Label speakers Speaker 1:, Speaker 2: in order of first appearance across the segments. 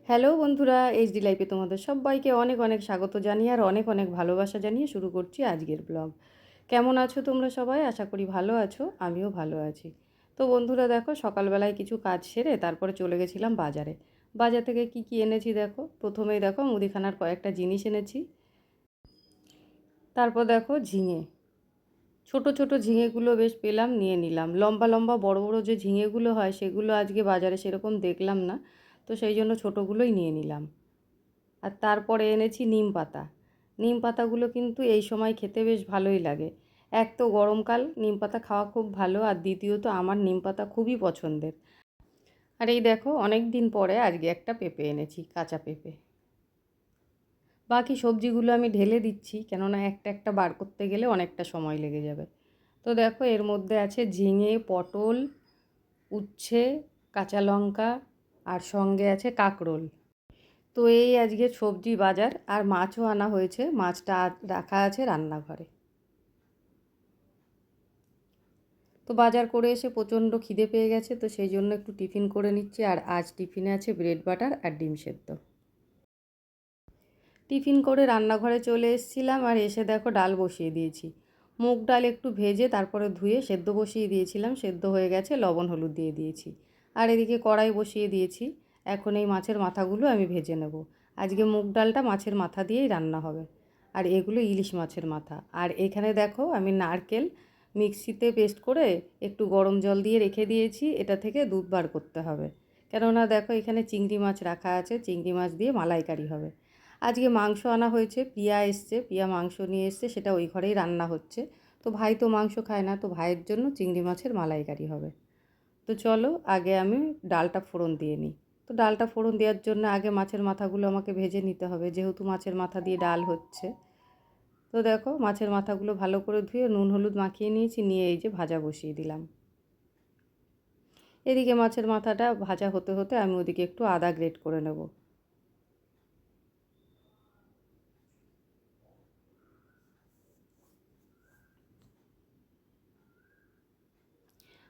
Speaker 1: Hello বন্ধুরা, HD লাইফে তোমাদের সবাইকে অনেক অনেক স্বাগত জানিয়ে আর অনেক অনেক ভালোবাসা জানিয়ে শুরু করছি আজকের ব্লগ। কেমন আছো তোমরা সবাই? আশা করি ভালো আছো, আমিও ভালো আছি। তো বন্ধুরা দেখো, সকালবেলায় কিছু কাজ সেরে তারপরে চলে গেছিলাম বাজারে। বাজার থেকে কি কি এনেছি দেখো। প্রথমেই দেখো মুদিখানার কয়েকটা জিনিস এনেছি। তারপর দেখো ঝিঙে, ছোট ছোট ঝিঙেগুলো বেশ পেলাম, নিয়ে নিলাম। লম্বা লম্বা বড় বড় যে ঝিঙেগুলো হয় সেগুলো আজকে বাজারে সেরকম দেখলাম না, তো সেই জন্য ছোটোগুলোই নিয়ে নিলাম। আর তারপরে এনেছি নিম পাতা। নিম পাতাগুলো কিন্তু এই সময় খেতে বেশ ভালোই লাগে। এক তো গরমকাল, নিম পাতা খাওয়া খুব ভালো, আর দ্বিতীয়ত আমার নিম পাতা খুবই পছন্দের। আর এই দেখো, অনেক দিন পরে আজকে একটা পেঁপে এনেছি, কাঁচা পেঁপে। বাকি সবজিগুলো আমি ঢেলে দিচ্ছি, কেননা একটা একটা বার করতে গেলে অনেকটা সময় লেগে যাবে। তো দেখো, এর মধ্যে আছে ঝিঙে, পটল, উচ্ছে, কাঁচা লঙ্কা, আর সঙ্গে আছে কাঁকরোল। তো এই আজকে সবজি বাজার, আর মাছও আনা হয়েছে। মাছটা রাখা আছে রান্নাঘরে। তো বাজার করে এসে প্রচণ্ড খিদে পেয়ে গেছে, তো সেই জন্য একটু টিফিন করে নিচ্ছি। আর আজ টিফিনে আছে ব্রেড বাটার আর ডিম সেদ্ধ। টিফিন করে রান্নাঘরে চলে এসেছিলাম, আর এসে দেখো ডাল বসিয়ে দিয়েছি। মুগ ডাল একটু ভেজে তারপরে ধুয়ে সেদ্ধ বসিয়ে দিয়েছিলাম, সেদ্ধ হয়ে গেছে, লবণ হলুদ দিয়ে দিয়েছি। আর এদিকে কড়াই বসিয়ে দিয়েছি। এখন এই মাছের মাথাগুলো আমি ভেজে নেব। আজকে মুগ ডালটা মাছের মাথা দিয়েই রান্না হবে। আর এগুলো ইলিশ মাছের মাথা। আর এখানে দেখো, আমি নারকেল মিক্সিতে পেস্ট করে একটু গরম জল দিয়ে রেখে দিয়েছি। এটা থেকে দুধ বার করতে হবে, কেননা দেখো এখানে চিংড়ি মাছ রাখা আছে, চিংড়ি মাছ দিয়ে মালাইকারি হবে। আজকে মাংস আনা হয়েছে, পিয়া এসছে, পিয়া মাংস নিয়ে এসছে, সেটা ওই ঘরেই রান্না হচ্ছে। তো ভাই তো মাংস খায় না, তো ভাইয়ের জন্য চিংড়ি মাছের মালাইকারি হবে। তো চলো আগে আমি ডালটা ফোড়ন দিয়ে নিই। তো ডালটা ফোড়ন দেওয়ার জন্য আগে মাছের মাথাগুলো আমাকে ভেজে নিতে হবে, যেহেতু মাছের মাথা দিয়ে ডাল হচ্ছে। তো দেখো, মাছের মাথাগুলো ভালো করে ধুয়ে নুন হলুদ মাখিয়ে নিয়েছি, নিয়ে এই যে ভাজা বসিয়ে দিলাম। এদিকে মাছের মাথাটা ভাজা হতে হতে আমি ওদিকে একটু আদা গ্রেট করে নেব।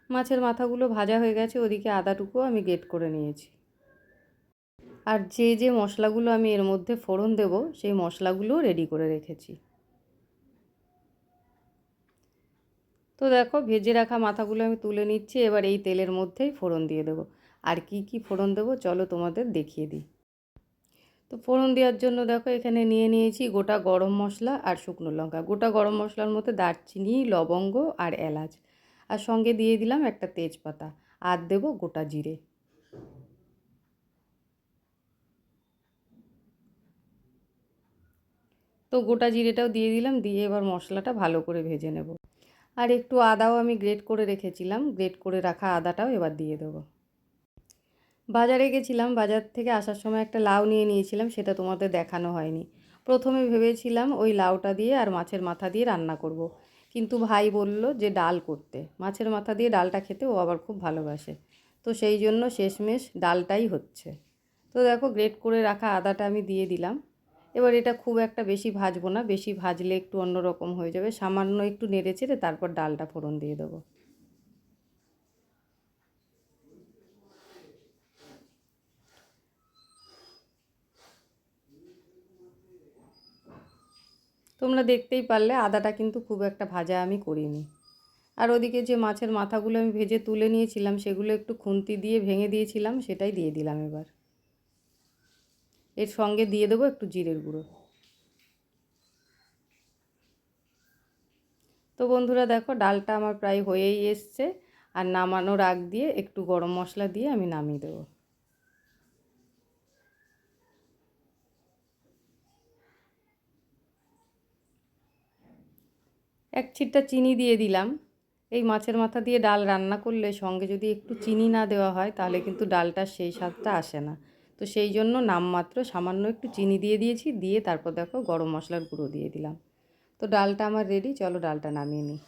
Speaker 1: মাছের মাথাগুলো ভাজা হয়ে গেছে, ওদিকে আদাটুকুও আমি গ্রেট করে নিয়েছি। আর যে যে মশলাগুলো আমি এর মধ্যে ফোড়ন দেব, সেই মশলাগুলোও রেডি করে রেখেছি। তো দেখো, ভেজে রাখা মাথাগুলো আমি তুলে নিচ্ছি। এবার এই তেলের মধ্যেই ফোড়ন দিয়ে দেবো। আর কি কি ফোড়ন দেবো চলো তোমাদের দেখিয়ে দিই। তো ফোড়ন দেওয়ার জন্য দেখো, এখানে নিয়ে নিয়েছি গোটা গরম মশলা আর শুকনো লঙ্কা। গোটা গরম মশলার মধ্যে দারচিনি, লবঙ্গ আর এলাচ, আর সঙ্গে দিয়ে দিলাম একটা তেজপাতা, আর দেবো গোটা জিরে। তো গোটা জিরেটাও দিয়ে দিলাম, দিয়ে এবার মশলাটা ভালো করে ভেজে নেব। আর একটু আদাও আমি গ্রেট করে রেখেছিলাম, গ্রেট করে রাখা আদাটাও এবার দিয়ে দেবো। বাজারে গেছিলাম, বাজার থেকে আসার সময় একটা লাউ নিয়ে নিয়েছিলাম, সেটা তোমাদের দেখানো হয়নি। প্রথমে ভেবেছিলাম ওই লাউটা দিয়ে আর মাছের মাথা দিয়ে রান্না করব। কিন্তু ভাই বলল যে ডাল করতে, মাছের মাথা দিয়ে ডালটা খেতে ও আবার খুব ভালোবাসে। তো সেই জন্য শেষমেশ ডালটাই হচ্ছে। তো দেখো, গ্রেট করে রাখা আদাটা আমি দিয়ে দিলাম। এবার এটা খুব একটা বেশি ভাজবো না, বেশি ভাজলে একটু অন্যরকম হয়ে যাবে। সামান্য একটু নেড়ে চেড়ে তারপর ডালটা ফোড়ন দিয়ে দেবো। তোমরা দেখতেই পারলে আদাটা কিন্তু খুব একটা ভাজা আমি করিনি। আর ওদিকে যে মাছের মাথাগুলো আমি ভেজে তুলে নিয়েছিলাম, সেগুলো একটু খুন্তি দিয়ে ভেঙে দিয়েছিলাম, সেটাই দিয়ে দিলাম এবার। এর সঙ্গে দিয়ে দেবো একটু জিরের গুঁড়ো। তো বন্ধুরা দেখো, ডালটা আমার প্রায় হয়েই এসছে। আর নামানোর আগ দিয়ে একটু গরম মশলা দিয়ে আমি নামিয়ে দেবো। এক ছিটটা চিনি দিয়ে দিলাম। এই মাছের মাথা দিয়ে ডাল রান্না করলে সঙ্গে যদি একটু চিনি না দেওয়া হয়, তাহলে কিন্তু ডালটার সেই স্বাদটা আসে না। তো সেই জন্য নামমাত্র সামান্য একটু চিনি দিয়ে দিয়েছি, দিয়ে তারপর দেখো গরম মশলার গুঁড়ো দিয়ে দিলাম। তো ডালটা আমার রেডি, চলো ডালটা নামিয়ে নিই।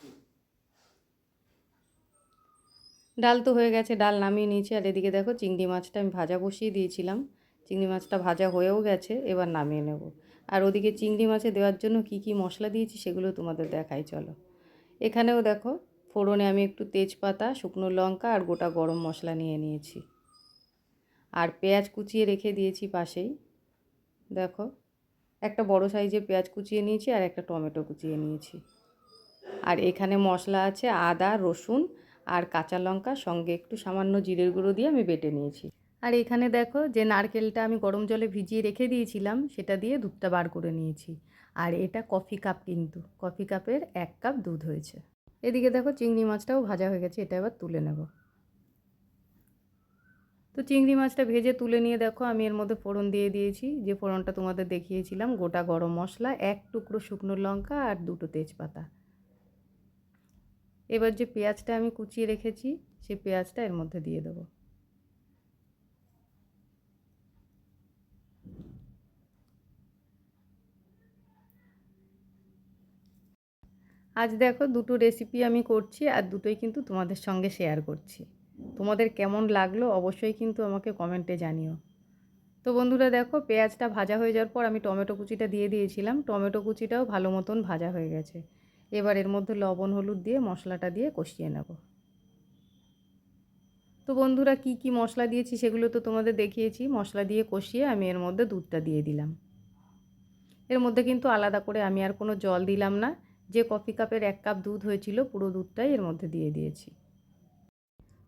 Speaker 1: ডাল তো হয়ে গেছে, ডাল নামিয়ে নিয়েছি। আর এদিকে দেখো, চিংড়ি মাছটা আমি ভাজা বসিয়ে দিয়েছিলাম, চিংড়ি মাছটা ভাজা হয়েও গেছে, এবার নামিয়ে নেব। আর ওদিকে চিংড়ি মাছে দেওয়ার জন্য কি কি মশলা দিয়েছি সেগুলো তোমাদের দেখাই চলো। এখানেও দেখো, ফোড়নে আমি একটু তেজপাতা, শুকনো লঙ্কা আর গোটা গরম মশলা নিয়ে নিয়েছি। আর পেঁয়াজ কুচিয়ে রেখে দিয়েছি পাশেই। দেখো একটা বড় সাইজের পেঁয়াজ কুচিয়ে নিয়েছি আর একটা টমেটো কুচিয়ে নিয়েছি। আর এখানে মশলা আছে আদা, রসুন আর কাঁচা লঙ্কা, সঙ্গে একটু সামান্য জিরের গুঁড়ো দিয়ে আমি বেটে নিয়েছি। আর এখানে দেখো যে নারকেলটা আমি গরম জলে ভিজিয়ে রেখে দিয়েছিলাম সেটা দিয়ে দুধটা বার করে নিয়েছি। আর এটা কফি কাপ, কিন্তু কফি কাপের 1 কাপ দুধ হয়েছে। এদিকে দেখো চিংড়ি মাছটাও ভাজা হয়ে গেছে, এটা এবার তুলে নেব। তো চিংড়ি মাছটা ভেজে তুলে নিয়ে দেখো আমি এর মধ্যে ফোড়ন দিয়ে দিয়েছি, যে ফোড়নটা তোমাদের দেখিয়েছিলাম। গোটা গরম মশলা, 1 টুকরো শুকনো লঙ্কা আর 2টো তেজপাতা। এবার যে পেঁয়াজটা আমি কুচিয়ে রেখেছি সেই পেঁয়াজটা এর মধ্যে দিয়ে দেবো। আজ দেখো দুটো রেসিপি আমি করছি আর দুটোই কিন্তু তোমাদের সঙ্গে শেয়ার করছি। তোমাদের কেমন লাগলো অবশ্যই কিন্তু আমাকে কমেন্টে জানিও। তো বন্ধুরা দেখো পেঁয়াজটা ভাজা হয়ে যাওয়ার পর আমি টমেটো কুচিটা দিয়ে দিয়েছিলাম। টমেটো কুচিটাও ভালো মতন ভাজা হয়ে গেছে। এবার এর মধ্যে লবণ হলুদ দিয়ে মশলাটা দিয়ে কষিয়ে নেব। তো বন্ধুরা কি কি মশলা দিয়েছি সেগুলো তো তোমাদের দেখিয়েছি। মশলা দিয়ে কষিয়ে আমি এর মধ্যে দুধটা দিয়ে দিলাম। এর মধ্যে কিন্তু আলাদা করে আমি আর কোনো জল দিলাম না। যে কফি কাপের 1 কাপ দুধ হয়েছিল পুরো দুধটাই এর মধ্যে দিয়ে দিয়েছি।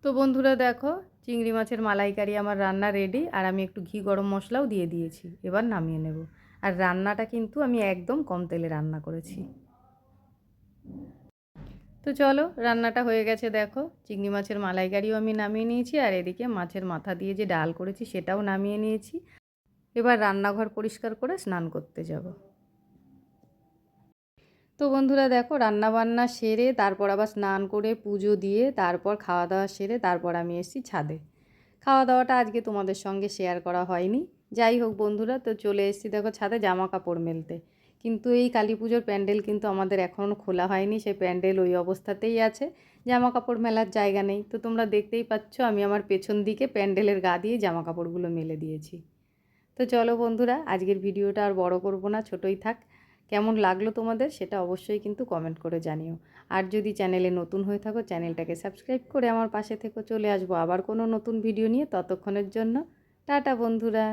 Speaker 1: তো বন্ধুরা দেখো চিংড়ি মাছের মালাইকারি আমার রান্না রেডি। আর আমি একটু ঘি গরম মশলাও দিয়ে দিয়েছি। এবার নামিয়ে নেব। আর রান্নাটা কিন্তু আমি একদম কম তেলে রান্না করেছি। তো চলো রান্নাটা হয়ে গেছে দেখো। চিংড়ি মাছের মালাইকারিও আমি নামিয়ে নিয়েছি আর এদিকে মাছের মাথা দিয়ে যে ডাল করেছি সেটাও নামিয়ে নিয়েছি। এবার রান্নাঘর পরিষ্কার করে স্নান করতে যাব। তো বন্ধুরা দেখো রান্না বান্না সেরে তারপর আবার স্নান করে পুজো দিয়ে তারপর খাওয়া দাওয়া সেরে তারপর আমি এসেছি ছাদে। খাওয়া দাওয়াটা আজকে তোমাদের সঙ্গে শেয়ার করা হয়নি। যাই হোক বন্ধুরা, তো চলে এসেছি দেখো ছাদে জামা কাপড় মেলতে। কিন্তু এই কালী পুজোর প্যান্ডেল কিন্তু আমাদের এখনও খোলা হয়নি। সেই প্যান্ডেল ওই অবস্থাতেই আছে, জামা কাপড় মেলার জায়গা নেই। তো তোমরা দেখতেই পাচ্ছ আমি আমার পেছন দিকে প্যান্ডেলের গা দিয়ে জামা কাপড়গুলো মেলে দিয়েছি। তো চলো বন্ধুরা আজকের ভিডিওটা আর বড় করব না, ছোটই থাক। কেমন লাগলো তোমাদের সেটা অবশ্যই কিন্তু কমেন্ট করে জানিও। আর যদি চ্যানেলে নতুন হয়ে থাকো চ্যানেলটাকে সাবস্ক্রাইব করে আমার পাশে থেকে চলে আসবো আবার কোনো নতুন ভিডিও নিয়ে। ততক্ষণের জন্য টাটা বন্ধুরা।